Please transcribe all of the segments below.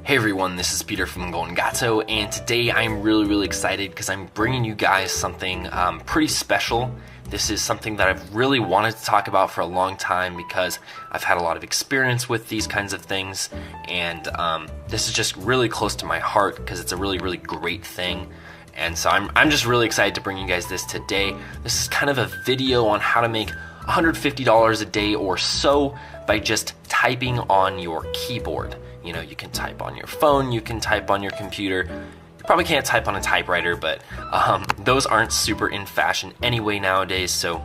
Hey everyone, this is Peter from Golden Gato, and today I'm really excited because I'm bringing you guys something pretty special. This is something that I've really wanted to talk about for a long time because I've had a lot of experience with these kinds of things, and this is just really close to my heart because it's a really great thing. And so I'm just really excited to bring you guys this today. This is kind of a video on how to make $150 a day or so by just typing on your keyboard. You know, you can type on your phone, you can type on your computer. You probably can't type on a typewriter, but those aren't super in fashion anyway nowadays. So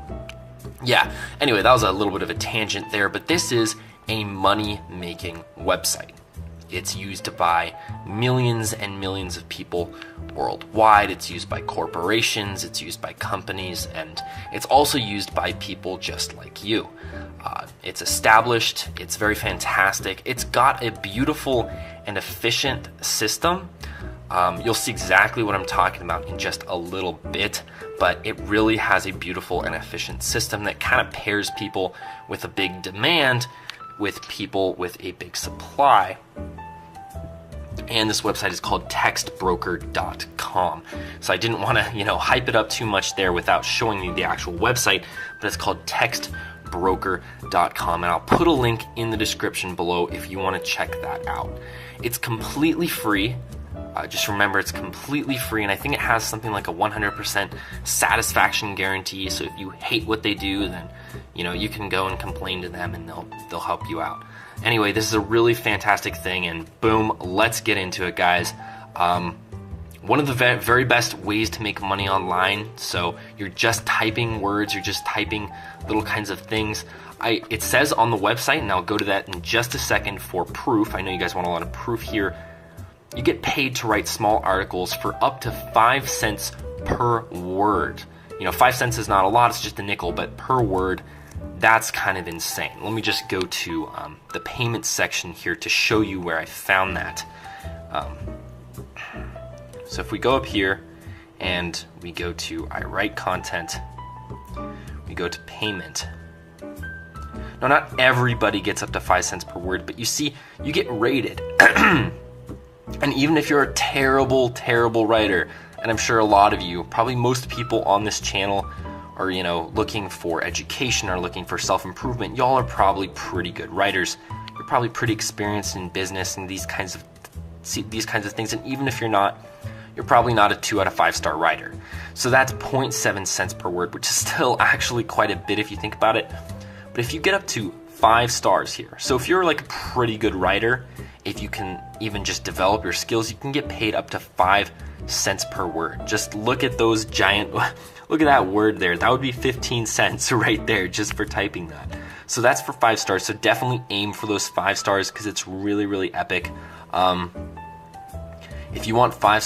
yeah, anyway, that was a little bit of a tangent there, but this is a money-making website. It's used by millions and millions of people worldwide. It's used by corporations, it's used by companies, and it's also used by people just like you. It's established, it's very fantastic. It's got a beautiful and efficient system. You'll see exactly what I'm talking about in just a little bit, but it really has a beautiful and efficient system that kind of pairs people with a big demand with people with a big supply. And this website is called textbroker.com. So I didn't want to, hype it up too much there without showing you the actual website, but it's called textbroker.com, and I'll put a link in the description below if you want to check that out. It's completely free. Just remember, it's completely free, and I think it has something like a 100% satisfaction guarantee. So if you hate what they do, then you can go and complain to them, and they'll help you out. Anyway, this is a really fantastic thing, and boom, let's get into it, guys. One of the very best ways to make money online, so you're just typing words, you're just typing little kinds of things. It says on the website, and I'll go to that in just a second for proof. I know you guys want a lot of proof here. You get paid to write small articles for up to 5 cents per word. 5 cents is not a lot, it's just a nickel, but per word, that's kind of insane. Let me just go to the payment section here to show you where I found that. So if we go up here and we go to I write content, we go to payment. Now, not everybody gets up to 5 cents per word, but you see, you get rated. And even if you're a terrible writer, and I'm sure a lot of you, probably most people on this channel are, looking for education or looking for self-improvement, y'all are probably pretty good writers. You're probably pretty experienced in business and these kinds of things. And even if you're not, you're probably not a 2 out of 5 star writer. So that's 0.7 cents per word, which is still actually quite a bit if you think about it. But if you get up to 5 stars here, so if you're like a pretty good writer, if you can even just develop your skills, you can get paid up to 5 cents per word. Just look at those giant, look at that word there. That would be 15 cents right there just for typing that. So that's for 5 stars. So definitely aim for those 5 stars because it's really epic. If you want 5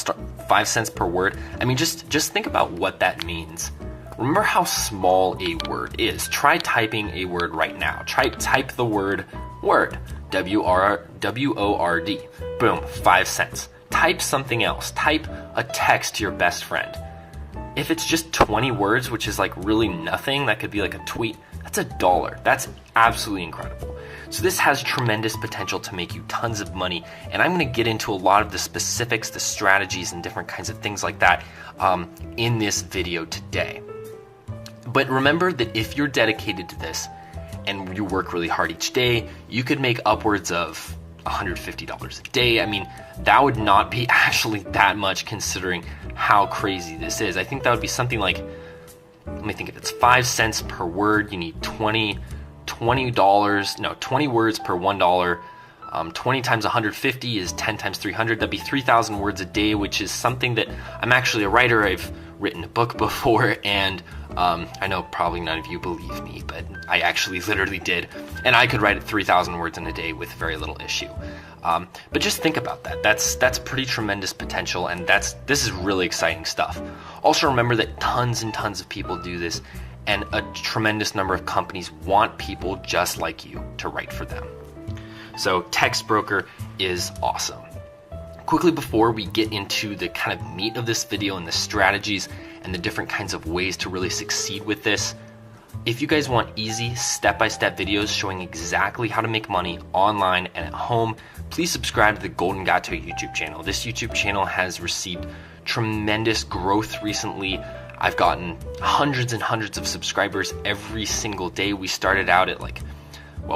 cents per word, I mean, just think about what that means. Remember how small a word is. Try typing a word right now. Type the word word, W-O-R-D. Boom, 5 cents. Type something else. Type a text to your best friend. If it's just 20 words, which is like really nothing, that could be like a tweet, that's $1. That's absolutely incredible. So this has tremendous potential to make you tons of money, and I'm going to get into a lot of the specifics, the strategies, and different kinds of things like that in this video today. But remember that if you're dedicated to this and you work really hard each day, you could make upwards of $150 a day. I mean, that would not be actually that much considering how crazy this is. I think that would be something like, let me think, if it's 5 cents per word, you need 20 words per $1. 20 times 150 is 10 times 300. That'd be 3,000 words a day, which is something that I'm actually a writer. I've written a book before, and I know probably none of you believe me, but I actually literally did, and I could write 3,000 words in a day with very little issue. But just think about that. That's pretty tremendous potential, and this is really exciting stuff. Also remember that tons and tons of people do this, and a tremendous number of companies want people just like you to write for them. So Text Broker is awesome. Quickly before we get into the kind of meat of this video and the strategies and the different kinds of ways to really succeed with this, If you guys want easy step-by-step videos showing exactly how to make money online and at home, please subscribe to the Golden Gato YouTube channel. This YouTube channel has received tremendous growth recently. I've gotten hundreds and hundreds of subscribers every single day. We started out at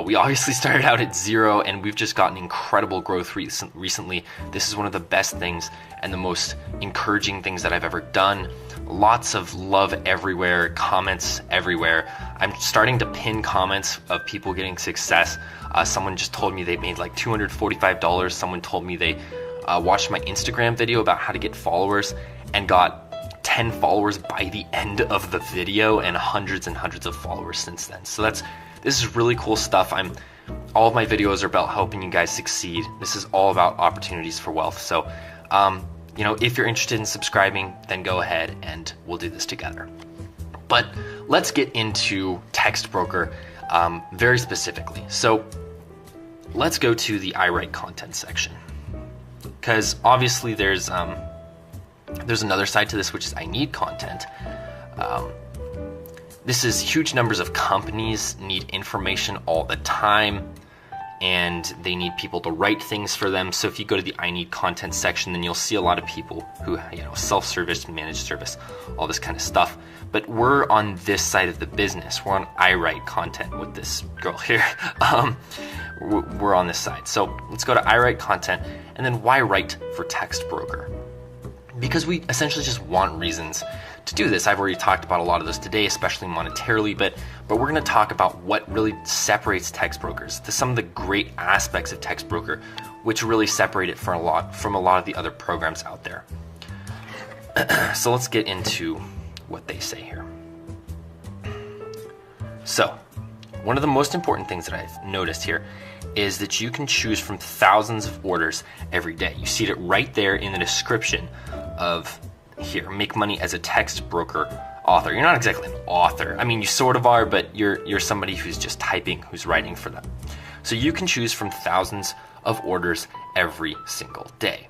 we obviously started out at 0, and we've just gotten incredible growth recently. This is one of the best things and the most encouraging things that I've ever done. Lots of love everywhere, comments everywhere. I'm starting to pin comments of people getting success. Someone just told me they made like $245. Someone told me they watched my Instagram video about how to get followers and got 10 followers by the end of the video, and hundreds of followers since then. So this is really cool stuff. All of my videos are about helping you guys succeed. This is all about opportunities for wealth. So, if you're interested in subscribing, then go ahead and we'll do this together. But let's get into Text Broker very specifically. So let's go to the I write content section, because obviously there's another side to this, which is I need content. This is huge numbers of companies need information all the time, and they need people to write things for them. So if you go to the I need content section, then you'll see a lot of people who, self-service, managed service, all this kind of stuff. But we're on this side of the business. We're on I write content with this girl here. We're on this side. So let's go to I write content, and then why write for Text Broker? Because we essentially just want reasons to do this. I've already talked about a lot of those today, especially monetarily, but we're going to talk about what really separates text brokers, some of the great aspects of Text Broker, which really separate it from a lot of the other programs out there. So let's get into what they say here. So one of the most important things that I've noticed here is that you can choose from thousands of orders every day. You see it right there in the description of here, make money as a text broker author. You're not exactly an author. I mean, you sort of are, but you're somebody who's just typing, who's writing for them. So you can choose from thousands of orders every single day.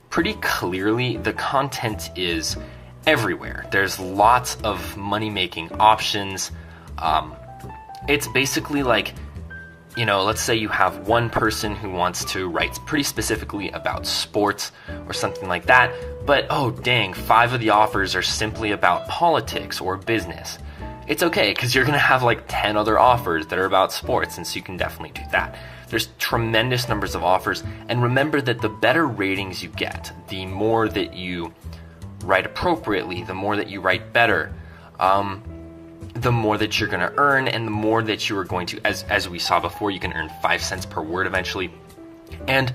Pretty clearly, the content is everywhere. There's lots of money-making options. It's basically like, let's say you have one person who wants to write pretty specifically about sports or something like that, but oh dang, 5 of the offers are simply about politics or business. It's okay, because you're going to have like 10 other offers that are about sports, and so you can definitely do that. There's tremendous numbers of offers, and remember that the better ratings you get, the more that you write appropriately, the more that you write better, the more that you're going to earn, and the more that you are going to, as we saw before, you can earn 5 cents per word eventually. And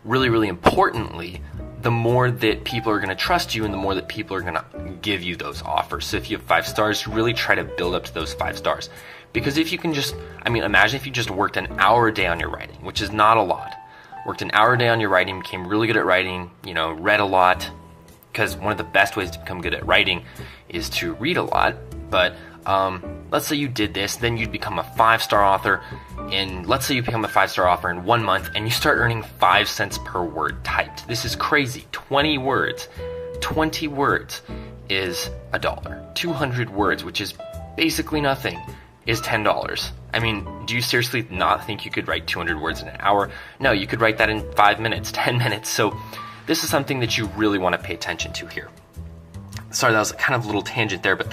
really, really importantly, the more that people are going to trust you, and the more that people are going to give you those offers. So if you have 5 stars, really try to build up to those 5 stars. Because if you can imagine if you just worked an hour a day on your writing, which is not a lot. Worked an hour a day on your writing, became really good at writing, read a lot. Because one of the best ways to become good at writing is to read a lot. But let's say you did this, then you'd become a 5-star author, and let's say you become a 5-star author in 1 month, and you start earning 5 cents per word typed. This is crazy. 20 words is $1. 200 words, which is basically nothing, is $10. I mean, do you seriously not think you could write 200 words in an hour? No, you could write that in 5 minutes, 10 minutes. So this is something that you really want to pay attention to here. Sorry, that was kind of a little tangent there, but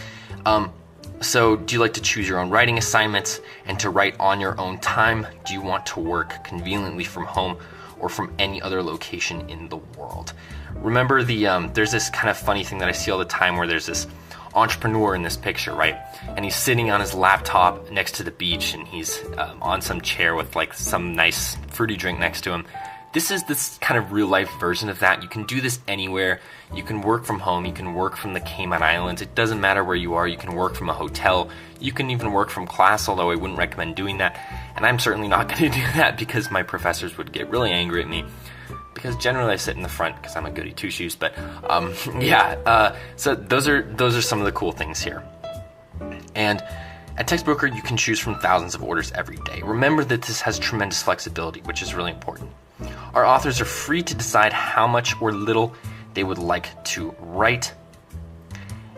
so do you like to choose your own writing assignments and to write on your own time? Do you want to work conveniently from home or from any other location in the world? Remember there's this kind of funny thing that I see all the time where there's this entrepreneur in this picture, right? And he's sitting on his laptop next to the beach, and he's on some chair with like some nice fruity drink next to him. This is this kind of real life version of that. You can do this anywhere. You can work from home. You can work from the Cayman Islands. It doesn't matter where you are. You can work from a hotel. You can even work from class, although I wouldn't recommend doing that. And I'm certainly not going to do that because my professors would get really angry at me. Because generally I sit in the front because I'm a goody two-shoes. But so those are some of the cool things here. And at Text Broker, you can choose from thousands of orders every day. Remember that this has tremendous flexibility, which is really important. Our authors are free to decide how much or little they would like to write.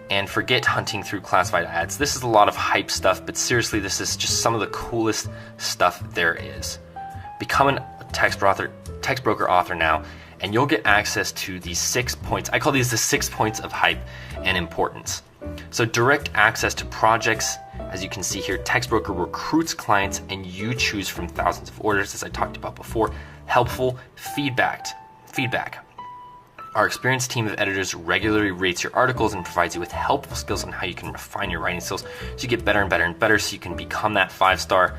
And forget hunting through classified ads. This is a lot of hype stuff, but seriously, this is just some of the coolest stuff there is. Become a text broker author now, and you'll get access to these 6 points. I call these the 6 points of hype and importance. So direct access to projects. As you can see here, text broker recruits clients and you choose from thousands of orders, as I talked about before. Helpful feedback. Our experienced team of editors regularly rates your articles and provides you with helpful skills on how you can refine your writing skills so you get better and better and better, so you can become that 5-star.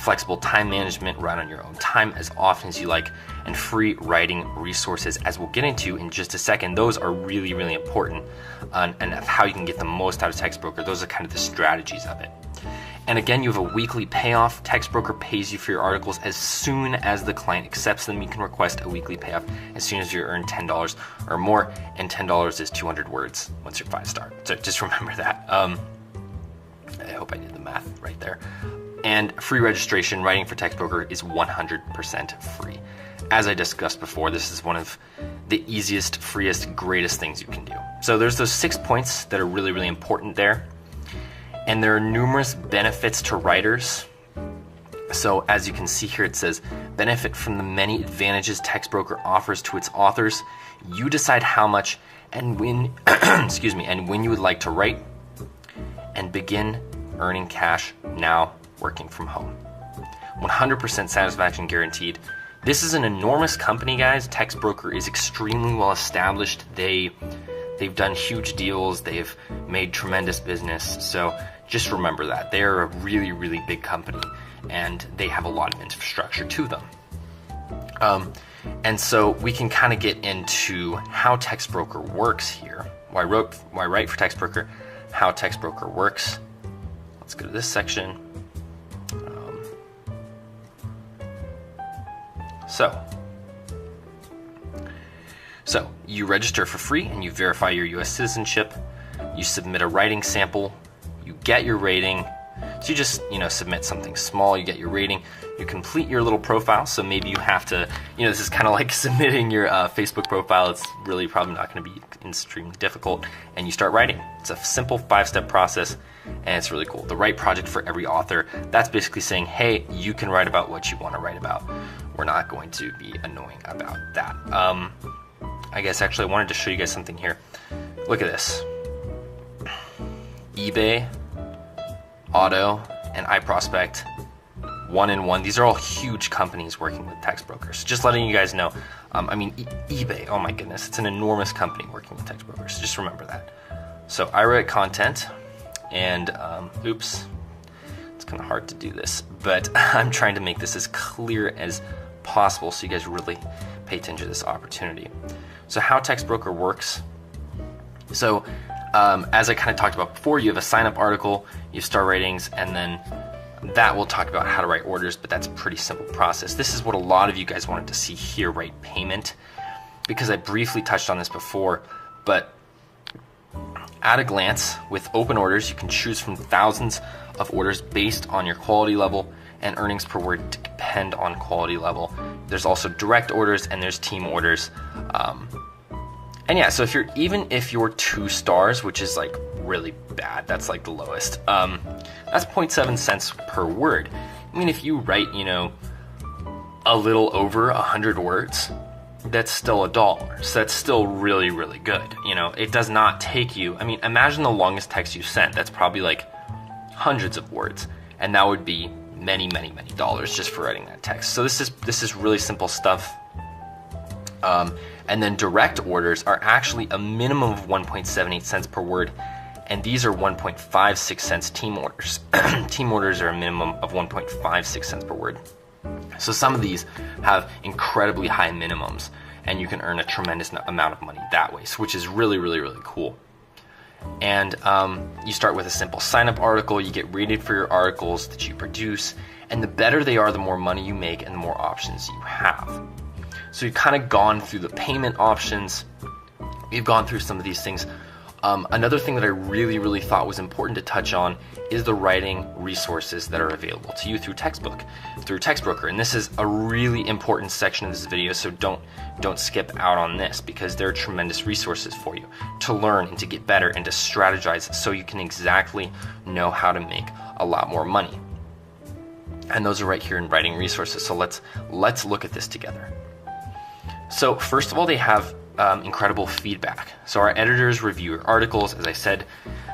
Flexible time management, write on your own time as often as you like, and free writing resources, as we'll get into in just a second. Those are really, really important, and of how you can get the most out of text broker. Those are kind of the strategies of it. And again, you have a weekly payoff. Text broker pays you for your articles as soon as the client accepts them. You can request a weekly payoff as soon as you earn $10 or more, and $10 is 200 words once you're 5-star. So just remember that. I hope I did the math right there. And free registration. Writing for text broker is 100% free. As I discussed before, this is one of the easiest, freest, greatest things you can do. So there's those 6 points that are really, really important there. And there are numerous benefits to writers. So as you can see here, it says, benefit from the many advantages text broker offers to its authors. You decide how much and when, excuse me, and when you would like to write, and begin earning cash now working from home. 100% satisfaction guaranteed. This is an enormous company, guys. Text broker is extremely well established. They've done huge deals. They've made tremendous business. So just remember that. They're a really, really big company, and they have a lot of infrastructure to them. And so we can kind of get into how text broker works here. Why write for text broker, how text broker works. Let's go to this section. So you register for free and you verify your US citizenship. You submit a writing sample. You get your rating. So you just, submit something small, you get your rating, you complete your little profile. So maybe you have to, this is kind of like submitting your Facebook profile. It's really probably not going to be extremely difficult. And you start writing. It's a simple 5-step process, and it's really cool. The right project for every author. That's basically saying, hey, you can write about what you want to write about. We're not going to be annoying about that. I guess actually I wanted to show you guys something here. Look at this. eBay, Auto, and iProspect, 1-in-1. These are all huge companies working with text brokers. Just letting you guys know. eBay, oh my goodness, it's an enormous company working with text brokers. So just remember that. So I write content, and oops, it's kind of hard to do this, but I'm trying to make this as clear as possible so you guys really pay attention to this opportunity. So how text broker works. So as I kind of talked about before, you have a sign-up article, you have star ratings, and then that will talk about how to write orders, but that's a pretty simple process. This is what a lot of you guys wanted to see here, right? Payment, because I briefly touched on this before, but at a glance, with open orders, you can choose from thousands of orders based on your quality level, and earnings per word depend on quality level. There's also direct orders and there's team orders. And yeah, so even if you're 2 stars, which is like really bad, that's like the lowest, that's 0.7 cents per word. I mean, if you write, a little over 100 words, that's still $1. So that's still really, really good. It does not take you, imagine the longest text you sent. That's probably like hundreds of words, and that would be many, many, many dollars just for writing that text. So this is really simple stuff. And then direct orders are actually a minimum of 1.78 cents per word, and these are 1.56 cents team orders. Team orders are a minimum of 1.56 cents per word. So some of these have incredibly high minimums, and you can earn a tremendous amount of money that way, which is really, really, really cool. And you start with a simple sign-up article. You get rated for your articles that you produce, and the better they are, the more money you make and the more options you have. So you've kind of gone through the payment options. We've gone through some of these things Another thing that I really thought was important to touch on is the writing resources that are available to you through Textbroker. And this is a really important section of this video, so don't skip out on this, because there are tremendous resources for you to learn and to get better and to strategize so you can exactly know how to make a lot more money. And those are right here in writing resources. So let's look at this together. So first of all, they have incredible feedback. So our editors review your articles. As I said,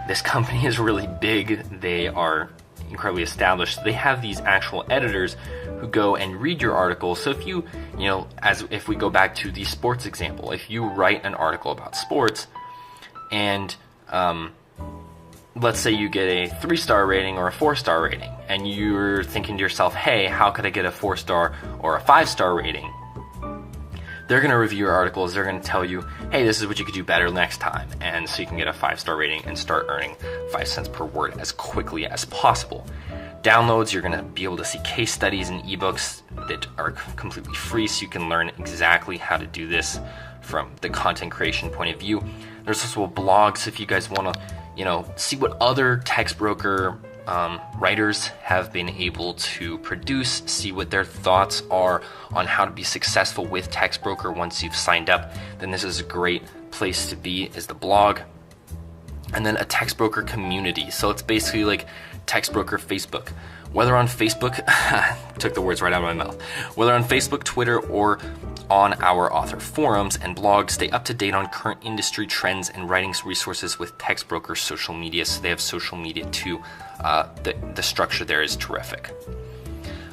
this company is really big. They are incredibly established. They have these actual editors who go and read your articles. So if if we go back to the sports example, if you write an article about sports and let's say you get a 3-star rating or a 4-star rating, and you're thinking to yourself, hey, how could I get a 4-star or a 5-star rating? They're going to review your articles. They're going to tell you, hey, this is what you could do better next time. And so you can get a 5-star rating and start earning 5 cents per word as quickly as possible. Downloads, you're going to be able to see case studies and ebooks that are completely free, so you can learn exactly how to do this from the content creation point of view. There's also a blog, so if you guys want to, see what other Textbroker writers have been able to produce, see what their thoughts are on how to be successful with Textbroker once you've signed up, then this is a great place to be, is the blog. And then a Textbroker community. So it's basically like Textbroker Facebook. Whether on Facebook, took the words right out of my mouth. Whether on Facebook, Twitter, or on our author forums and blogs, stay up to date on current industry trends and writing resources with Textbroker social media. So they have social media too. The structure there is terrific.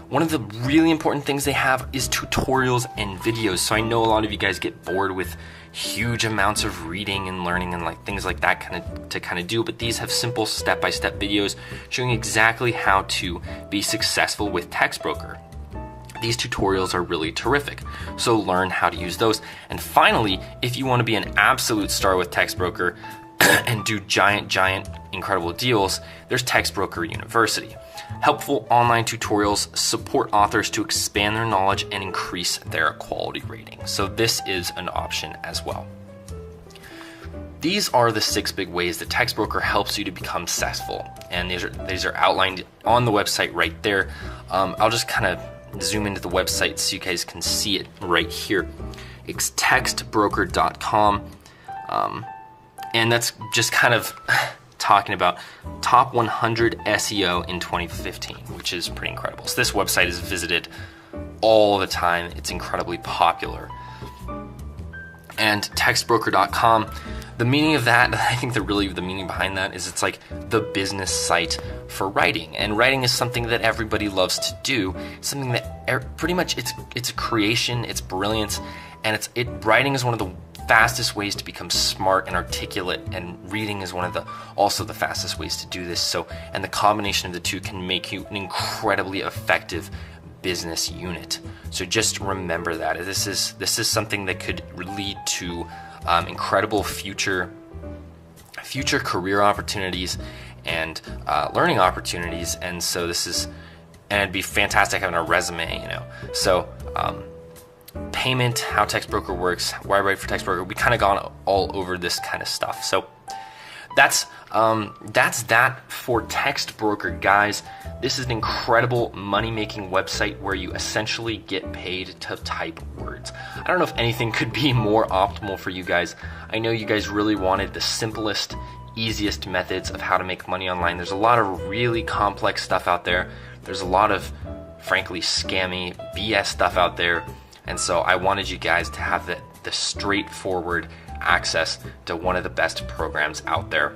One of the really important things they have is tutorials and videos. So I know a lot of you guys get bored with huge amounts of reading and learning and things like that to do, but these have simple step-by-step videos showing exactly how to be successful with Textbroker. These tutorials are really terrific, so learn how to use those. And finally, if you want to be an absolute star with Textbroker and do giant incredible deals, there's Textbroker University. Helpful online tutorials support authors to expand their knowledge and increase their quality rating. So this is an option as well. These are the 6 big ways that Textbroker helps you to become successful, and these are outlined on the website right there. I'll just kind of zoom into the website so you guys can see it right here. It's textbroker.com, and that's just kind of talking about top 100 SEO in 2015, which is pretty incredible. So this website is visited all the time. It's incredibly popular. And textbroker.com, the meaning of that, I think the meaning behind that is it's like the business site for writing. And writing is something that everybody loves to do, something that pretty much it's a creation, it's brilliance, and writing is one of the fastest ways to become smart and articulate, and reading is one of also the fastest ways to do this. So, and the combination of the two can make you an incredibly effective business unit. So just remember that this is something that could lead to incredible future career opportunities and learning opportunities. And so it'd be fantastic having a resume, So payment, how Textbroker works, why I write for Textbroker. We kind of gone all over this kind of stuff. So that's that for Textbroker, guys. This is an incredible money-making website where you essentially get paid to type words. I don't know if anything could be more optimal for you guys. I know you guys really wanted the simplest, easiest methods of how to make money online. There's a lot of really complex stuff out there. There's a lot of, frankly, scammy BS stuff out there. And so I wanted you guys to have the straightforward access to one of the best programs out there.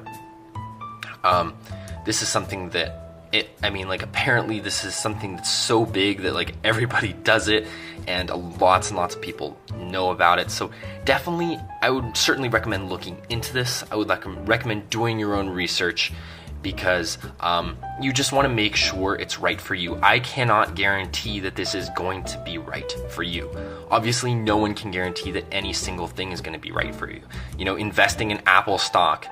This is something that apparently this is something that's so big that everybody does it, and lots and lots of people know about it. So definitely, I would certainly recommend looking into this. I would recommend doing your own research, because you just want to make sure it's right for you. I cannot guarantee that this is going to be right for you. Obviously, no one can guarantee that any single thing is going to be right for you. Investing in Apple stock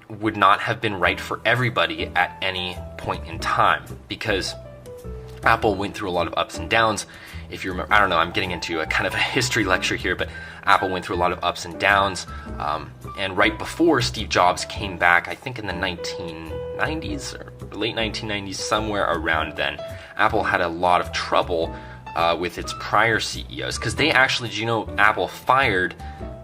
would not have been right for everybody at any point in time, because Apple went through a lot of ups and downs. If you remember, I don't know, I'm getting into a kind of a history lecture here, but Apple went through a lot of ups and downs. And right before Steve Jobs came back, I think in the 1990s or late 1990s, somewhere around then, Apple had a lot of trouble with its prior CEOs, because they actually, did you know, Apple fired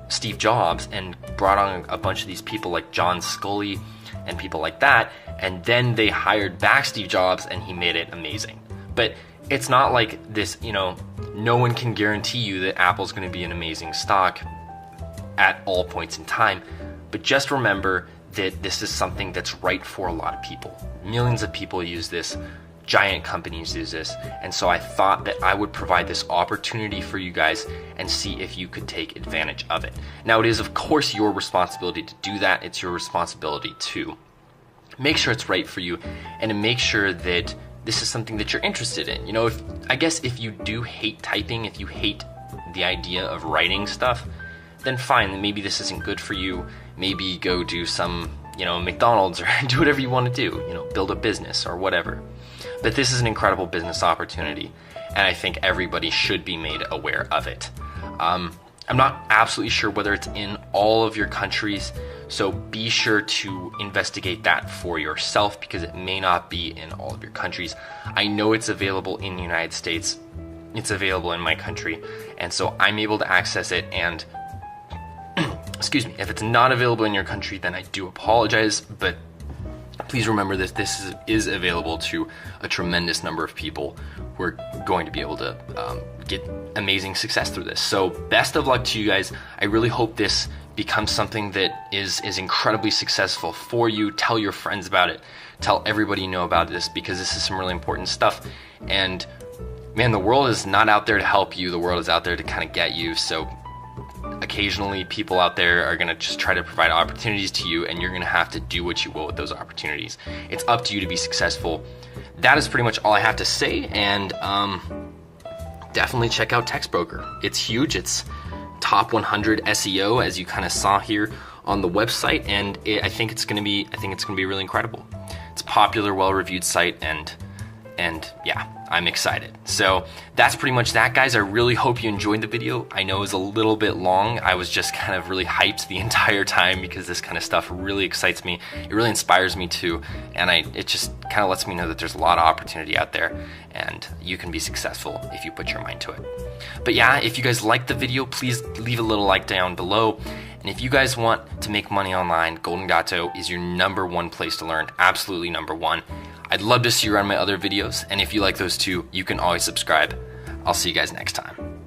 Steve Jobs and brought on a bunch of these people like John Scully and people like that, and then they hired back Steve Jobs and he made it amazing. But it's not like this, you know, no one can guarantee you that Apple's going to be an amazing stock at all points in time. But just remember that this is something that's right for a lot of people. Millions of people use this. Giant companies use this. And so I thought that I would provide this opportunity for you guys and see if you could take advantage of it. Now, it is, of course, your responsibility to do that. It's your responsibility to make sure it's right for you and to make sure that this is something that you're interested in. You know, I guess if you do hate typing, if you hate the idea of writing stuff, then fine, maybe this isn't good for you. Maybe go do some, you know, McDonald's, or do whatever you want to do, you know, build a business or whatever. But this is an incredible business opportunity, and I think everybody should be made aware of it. I'm not absolutely sure whether it's in all of your countries, so be sure to investigate that for yourself, because it may not be in all of your countries. I know it's available in the United States. It's available in my country, and so I'm able to access it. And excuse me, if it's not available in your country, then I do apologize, but please remember that this is available to a tremendous number of people who are going to be able to get amazing success through this. So best of luck to you guys. I really hope this becomes something that is incredibly successful for you. Tell your friends about it. Tell everybody you know about this, because this is some really important stuff. And man, the world is not out there to help you. The world is out there to kind of get you. So occasionally people out there are going to just try to provide opportunities to you, and you're going to have to do what you will with those opportunities. It's up to you to be successful. That is pretty much all I have to say, and definitely check out TextBroker. It's huge. It's top 100 SEO, as you kind of saw here on the website, and I think it's going to be really incredible. It's a popular, well-reviewed site, and yeah, I'm excited. So that's pretty much that, guys. I really hope you enjoyed the video. I know it was a little bit long. I was just kind of really hyped the entire time, because this kind of stuff really excites me. It really inspires me too, and it just kind of lets me know that there's a lot of opportunity out there, and you can be successful if you put your mind to it. But yeah, if you guys liked the video, please leave a little like down below. And if you guys want to make money online, Golden Gato is your #1 place to learn. Absolutely #1. I'd love to see you around my other videos, and if you like those too, you can always subscribe. I'll see you guys next time.